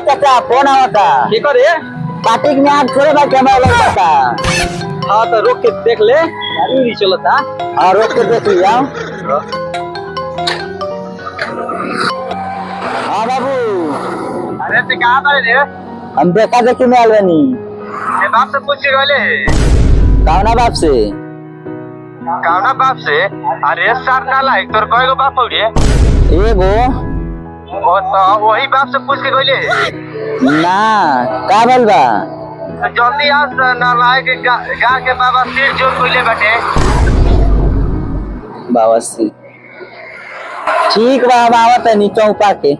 चाचा फोन आवता की करे पार्टी में आज थोड़े बा कैमरा लगता। हाँ तो रोक के देख ले गाड़ी नहीं चलता। हाँ रोक के देख लिया। हाँ बाबू अरे ते कहाँ पर रे? हम देखा देखी में आल बनी। ये बाप से पूछ के गले कौना बाप से? कौना बाप से? अरे सर ना लाइक तोर कोई को बाप होड़े एगो ओ तो वही बाप से पूछ के गले ना का बोल बा तो जल्दी आ ना लाइक गा के बाबा सिर जोड़ कोइले बैठे बाबा से ठीक बा हम आवत है नीचे ऊपर के।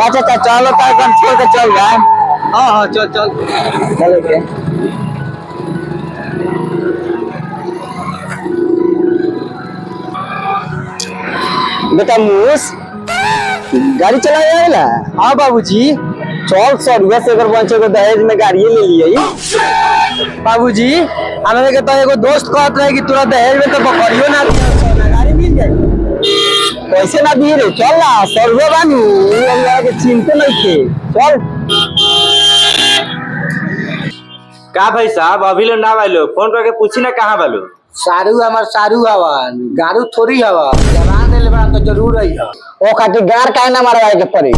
अच्छा चलो तो हम छोड़ के चल जाए। हाँ हाँ चल चल चलो के बेटा मूस गाड़ी चलाएगा? हाँ बाबूजी चल सर से अगर बंचे को दहेज में गाड़ी ले लिए। बाबूजी हमें के तो एगो दोस्त कहत रहे कि तोरा दहेज में तो बकरियो ना गाड़ी मिल जाए। कैसे ना दिए रे चल ना सर्वे बानू हम के चिंता नहीं थे चल। का भाई साहब अभी लो ना वालो फोन करके पूछी ना कहाँ वालो। सारू हमार सारू हवन गारू थोड़ी हवा जवान दिल बड़ा तो जरूर रही है ओ खातिर गार काहे ना मारवाए के पड़ी।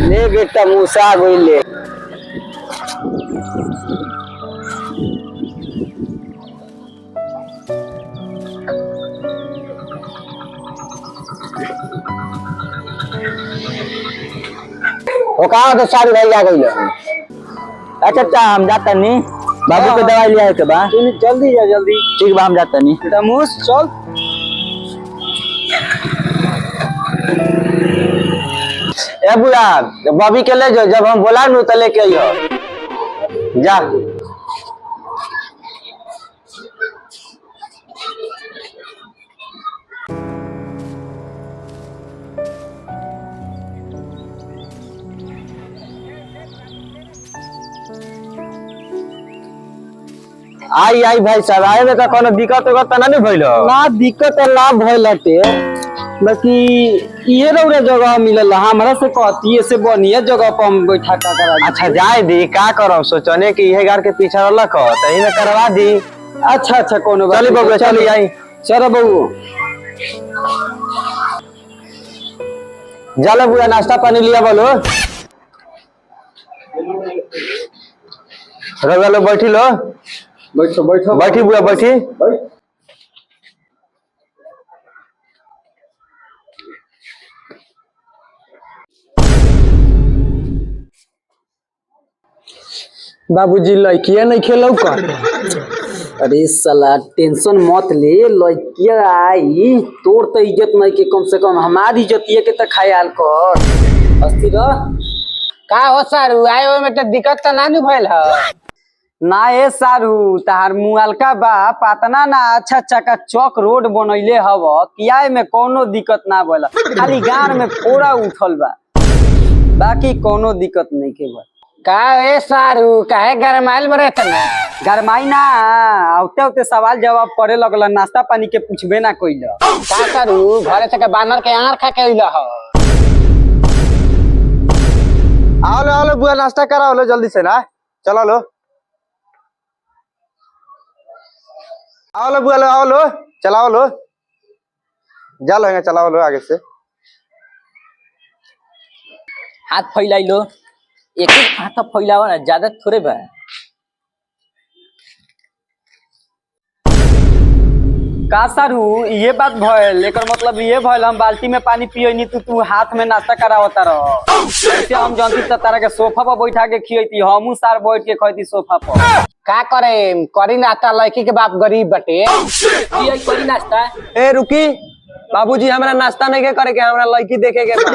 ले बेटा मूसा गोइले ओ कहाँ तो सारी भाई आ गई। अच्छा अच्छा हम जाता नहीं बाबू के दवाई लिया है के बा जल्दी जा जल्दी। ठीक बा हम जाता नहीं। बेटा मूस चल ए बुआ बॉबी के ले जो जब हम बोला नू तो लेके आइयो जा। आई आई भाई साहब आए में कोनो दिक्कत होगा ना नहीं भइल ना दिक्कत ना भइलटे बाकी ये रौरे जगह मिलल हमरा से कहती से बनिया जगह पर हम बैठा का करा। अच्छा जाए दी का करब सोचने कि इहे गार के पीछे रलक तही में करवा दी। अच्छा अच्छा कोनो बात चली बबुआ चली आई चलो बबू चलो बुआ नाश्ता पानी लिया बोलो रगा लो बैठी लो बैठो बैठो बैठी बुआ बैठी। बाबूजी लड़किया नहीं खेलो का। अरे साला टेंशन मत ले लड़किया आई तोर तो इज्जत नहीं के कम से कम हमारी इज्जत के तो ख्याल कर अस्थिर का हो सारू आए में तो दिक्कत तो ना भइल है ना ए सारू तार मुआलका बा पातना ना अच्छा अच्छा चौक रोड बनैले हव किया में कोनो दिक्कत ना भइल खाली गार में फोड़ा उठल बा बाकी कोनो दिक्कत नहीं के बा। का ए सारू काहे गरमाइल बरे तना गरमाई ना औते औते सवाल जवाब करे लगल नाश्ता पानी के पूछबे ना कोइल। का सारू घरे से के बानर के आंर खा के अइल ह आओ लो बुआ नाश्ता कराओ लो जल्दी से ना चलो लो आओ लो बुआ लो आओ लो चलाओ लो जा लो चलाओ लो आगे से हाथ फैलाई लो एक ही हाथ फैलाओ ना ज्यादा थोड़े बा। का सारू ये बात भइल एकर मतलब ये भइल हम बाल्टी में पानी पियनी तू हाथ में नाश्ता करावता रह ऐसे हम जानती त तारा के सोफा पर बैठा के खियती हमू सार बैठ के खइती सोफा पर। का करे करी नाश्ता लड़की के बाप गरीब बटे ये करी नाश्ता ए रुकी बाबूजी हमरा नाश्ता नहीं के करे के हमरा लड़की देखे के बा।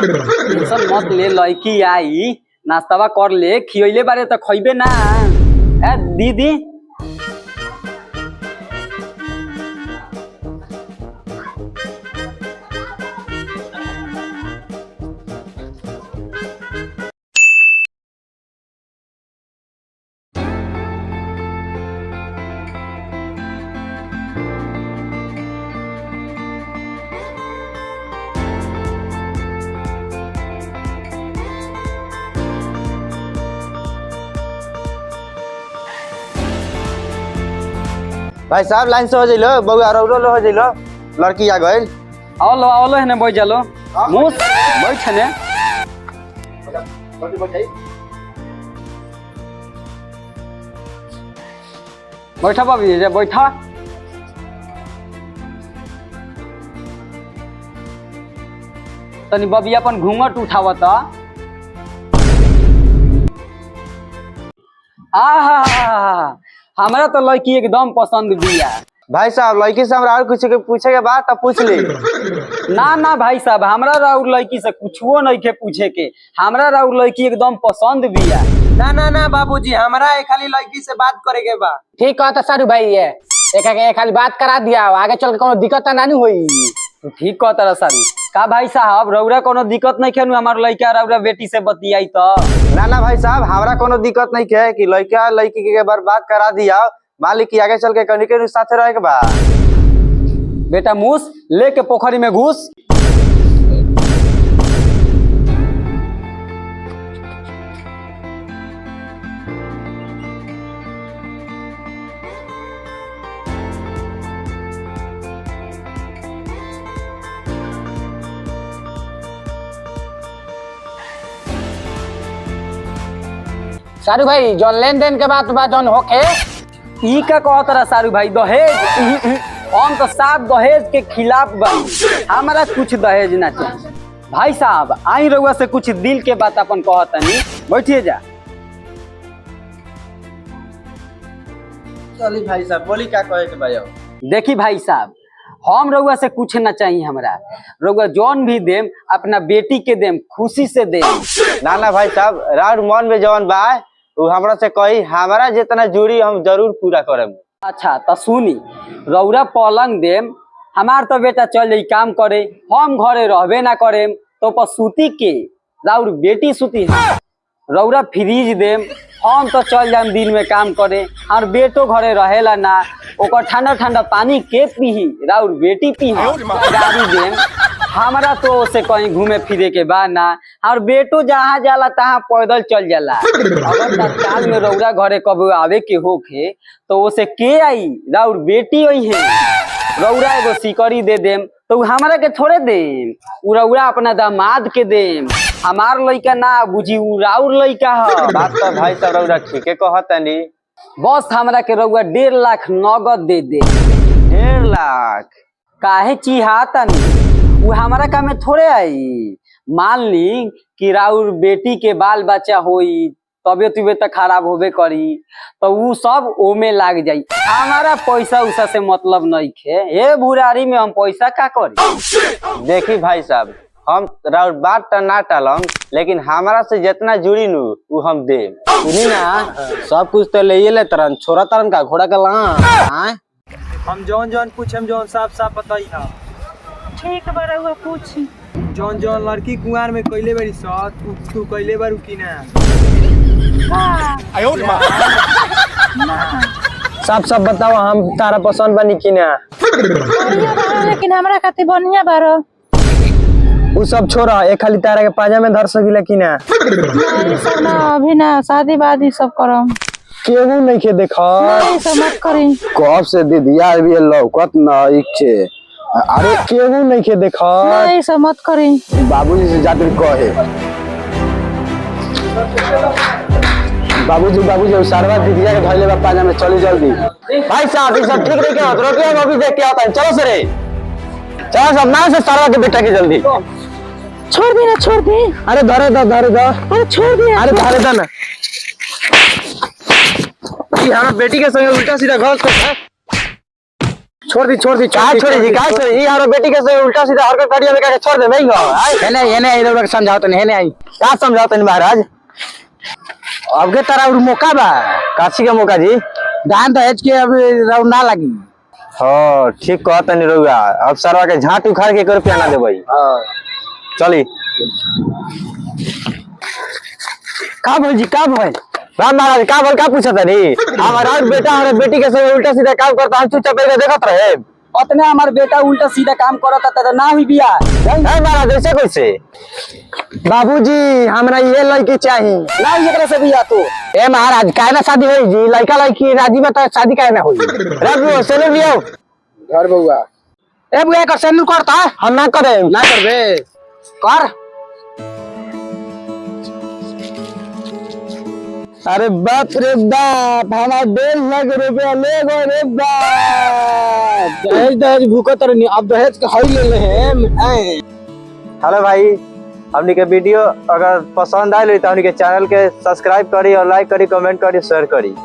टेंशन मत ले लड़की आई नाश्तावा कर ले खियले बारे त खइबे ना ए दीदी भाई साहब लाइन से हो जाइलो बउआ रौरो हो जाइलो लड़की आ गइल आओ लो है बैठ जालो मुस बैठ ने बैठा बाबी जे बैठा तनी बबी अपन घूंघट उठावत हमरा तो लड़की एकदम पसंद बिया। भाई साहब लड़की से हमरा और कुछ के पूछे के बाद तब पूछ ली ना भाई साहब हमरा राउर लड़की से कुछो नहीं के पूछे के हमरा राउर लड़की एकदम पसंद बिया। ना बाबूजी हमरा खाली लड़की से बात करे के बा। ठीक कहता सारू भाई ये एक खाली बात करा दिया आगे चल के कोनो दिक्कत ना होई। ठीक कहता रहा सारू का भाई साहब रौरा कोनो दिक्कत नहीं खेनु हमार लड़का रौरा बेटी से बतियाई तो ना भाई साहब हमरा कोनो दिक्कत नहीं है कि लड़का लड़की के बार बात करा दिया मालिक की आगे चल के कनी के साथे रहे के बा। बेटा मूस लेके पोखरी में घुस। सारू भाई जो लेन देन के बात जौन होके ई का कहत रहा सारू भाई दहेज हम तो साफ दहेज के खिलाफ बनी हमारा कुछ दहेज ना चाहिए। भाई साहब आई रउआ से कुछ दिल के बात अपन कहतनी बैठिए जा। चली भाई साहब बोली क्या कहे के भाई। देखी भाई साहब हम रउआ से कुछ ना चाहिए हमरा रउआ जौन भी देम अपना बेटी के देम खुशी से देम। ना भाई साहब राउर मन में जौन बा वो हमरा से कही हमारा जितना जुड़ी हम जरूर पूरा करेम। अच्छा तो सुनी रौरा पलंग देम हमार तो बेटा चल जाई काम करे हम घरे रहबे ना करेम तो पर सूती के राउर बेटी सूती है। रौरा फ्रिज देम हम तो चल जाम दिन में काम करे और बेटो घरे रहेला ना ओकर ठंडा ठंडा पानी के पीही राउर बेटी पीही। गाड़ी देम हमारा तो उसे कहीं घूमे फिरे के बाद ना और बेटो जहाँ जाला तहाँ पैदल चल जाला। अगर तत्काल में रौरा घरे कभी आवे के होखे तो उसे के आई राउर बेटी वही है। रौरा एगो सिकड़ी दे देम तो हमारा के थोड़े देम उ रौरा अपना दामाद के देम हमार लड़का ना बुझी उ राउर लड़का है। बात तो भाई साहब रौरा ठीके कहतनी बस हमरा के रउआ 1.5 लाख नगद दे दे। 1.5 लाख काहे चिहातनी वो हमारा काम में थोड़े आई। मान ली कि राउर बेटी के बाल बच्चा होई तबियत खराब होबे करी तो वो सब ओमे लाग जाई हमारा पैसा उसा से मतलब नहीं खे। ए बुरारी में हम पैसा का करी। देखी भाई साहब हम राउर बात तो ना टालम लेकिन हमारा से जितना जुड़ी नु वो हम दे। सुनी ना सब कुछ तो ले तरन छोरा तरन का घोड़ा का ला हम जौन पूछम जौन साफ बताई हा। ठीक बड़ा हुआ पूछी जौन लड़की कुंवार में कइले बारी सत तू कइले बारू की ना। सब बताओ हम तारा पसंद बनी की ना। लेकिन हमरा खातिर बढ़िया बारो उ सब छोड़ा एक खाली तारा के पाजा में धर सकिला की ना। नहीं सब ना अभी ना शादी वादी सब करम केहू नहीं के देखा नहीं सब मत करी कब से दीदिया भी लौकत न इच्छे अरे केहू नहीं के देखा नहीं सब मत करी बाबूजी से जाकर कहे बाबूजी सारवा दीदिया के धइले बा पाजा में चली जल्दी। भाई साहब ये सब ठीक नहीं क्या रोके हम अभी देख के आता है। चलो सरे चलो सब ना से सारवा के बेटा के जल्दी छोड़ दी ना छोड़ दी। अरे धरे दो अरे छोड़ दी अरे धरे दो ना हमारा बेटी के संग उल्टा सीधा गलत कर छोड़ दी छोड़ी ये हमारा बेटी के संग उल्टा सीधा हरकत करिया में का छोड़ दे नहीं गो एने इधर समझाओ तने एने आई का समझाओ तनी महाराज अब के तारा मौका बा काशी का मौका जी दान दहेज के अब राउंड ना लगी। हाँ ठीक कहता नहीं रहुआ अब सरवा के झाट उखाड़ के 1 रुपया ना देबई। चली का भौजी का भइल राम महाराज का बोल का पूछता नहीं हमारा बेटा हमारे बेटी के संग उल्टा सीधा काम करता हम चुपचाप करके देखत रहे। अतने हमार बेटा उल्टा सीधा काम करता तो ना हुई बिया। महाराज ऐसे कैसे बाबूजी हमरा ये लड़की चाहिए। ना एकरा से बियाह तो ए महाराज काहे ना शादी होई जी, लड़का लड़की राजी बता शादी काहे ना होई। रघु सेलून लियो। घर बउआ ए बुआ का सेलून करता हम ना करे। ना करबे कर। अरे बाप रे बाप, हमारा 1.5 लाख रुपया ले गए रे बाप। दहेज दहेज भूखत रहनी, अब दहेज के हई ले ले हम। हेलो भाई, हमनी के वीडियो अगर पसंद आए तो हमनी के चैनल के सब्सक्राइब करी और लाइक करी, कमेंट करी, शेयर करी।